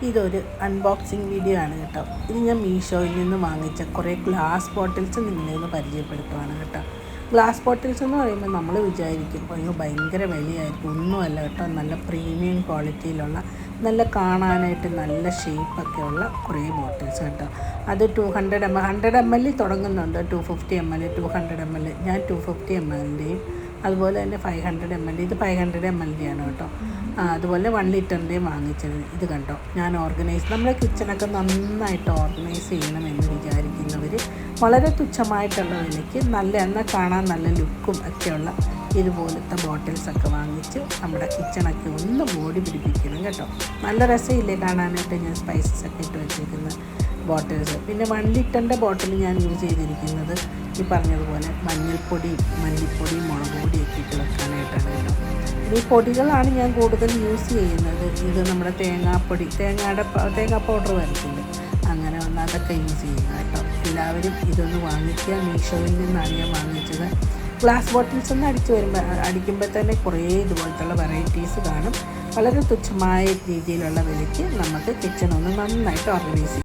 ഇതൊരു unboxing video ആണ് കേട്ടോ. ഇത് ഞാൻ മീഷോയിൽ നിന്ന് വാങ്ങിച്ച കുറേ ഗ്ലാസ് ബോട്ടിൽസ് നിങ്ങളെ ഒന്ന് പരിചയപ്പെടുത്തുവാണ് കേട്ടോ. ഗ്ലാസ് ബോട്ടിൽസ് എന്ന് പറയുമ്പോൾ നമ്മൾ വിചാരിക്കും അയ്യോ ഭയങ്കര വിലയായിരിക്കും. ഒന്നുമല്ല കേട്ടോ, നല്ല പ്രീമിയം ക്വാളിറ്റിയിലുള്ള നല്ല കാണാനായിട്ട് നല്ല ഷേപ്പൊക്കെയുള്ള കുറേ ബോട്ടിൽസ് കേട്ടോ. അത് 100 ml തുടങ്ങുന്നുണ്ട്, 250 ml, 200 ml. ഞാൻ 250 ml അതുപോലെ തന്നെ 500 ml, ഇത് 500 ml ആണ് കേട്ടോ. അതുപോലെ 1 ലിറ്ററിൻ്റെയും വാങ്ങിച്ചത്. ഇത് കണ്ടോ, ഞാൻ നമ്മുടെ കിച്ചണൊക്കെ നന്നായിട്ട് ഓർഗനൈസ് ചെയ്യണമെന്ന് വിചാരിക്കുന്നവർ വളരെ തുച്ഛമായിട്ടുള്ള വിലയ്ക്ക് എന്നാൽ കാണാൻ നല്ല ലുക്കും ഒക്കെയുള്ള ഇതുപോലത്തെ ബോട്ടിൽസൊക്കെ വാങ്ങിച്ച് നമ്മുടെ കിച്ചണൊക്കെ ഒന്ന് ബോഡി പിടിപ്പിക്കണം കേട്ടോ. നല്ല രസമില്ലേ കാണാനായിട്ട്. ഞാൻ സ്പൈസസ് ഒക്കെ ഇട്ട് വെച്ചിരിക്കുന്ന ബോട്ടിൽസ്. പിന്നെ 1 ലിറ്ററിൻ്റെ ബോട്ടിൽ ഞാൻ യൂസ് ചെയ്തിരിക്കുന്നത് ഈ പറഞ്ഞതുപോലെ മഞ്ഞൾപ്പൊടിയും മല്ലിപ്പൊടിയും മുളക് പൊടിയൊക്കെ ഇട്ട് വെക്കാനായിട്ടാണ് കേട്ടോ. ഈ പൊടികളാണ് ഞാൻ കൂടുതൽ യൂസ് ചെയ്യുന്നത്. ഇത് നമ്മുടെ തേങ്ങാ പൗഡർ വരത്തില്ല, അങ്ങനെ വന്ന് അതൊക്കെ യൂസ് ചെയ്യുക കേട്ടോ. എല്ലാവരും ഇതൊന്ന് വാങ്ങിക്കുക. മീഷോയിൽ നിന്നാണ് ഞാൻ വാങ്ങിച്ചത്. ഗ്ലാസ് ബോട്ടിൽസ് ഒന്ന് അടിക്കുമ്പോൾ തന്നെ കുറേ ഇതുപോലത്തുള്ള വെറൈറ്റീസ് കാണും. വളരെ തുച്ഛമായ രീതിയിലുള്ള വിലയ്ക്ക് നമുക്ക് കിച്ചൺ ഒന്ന് നന്നായിട്ട് ഓർഗനൈസ് ചെയ്യാം.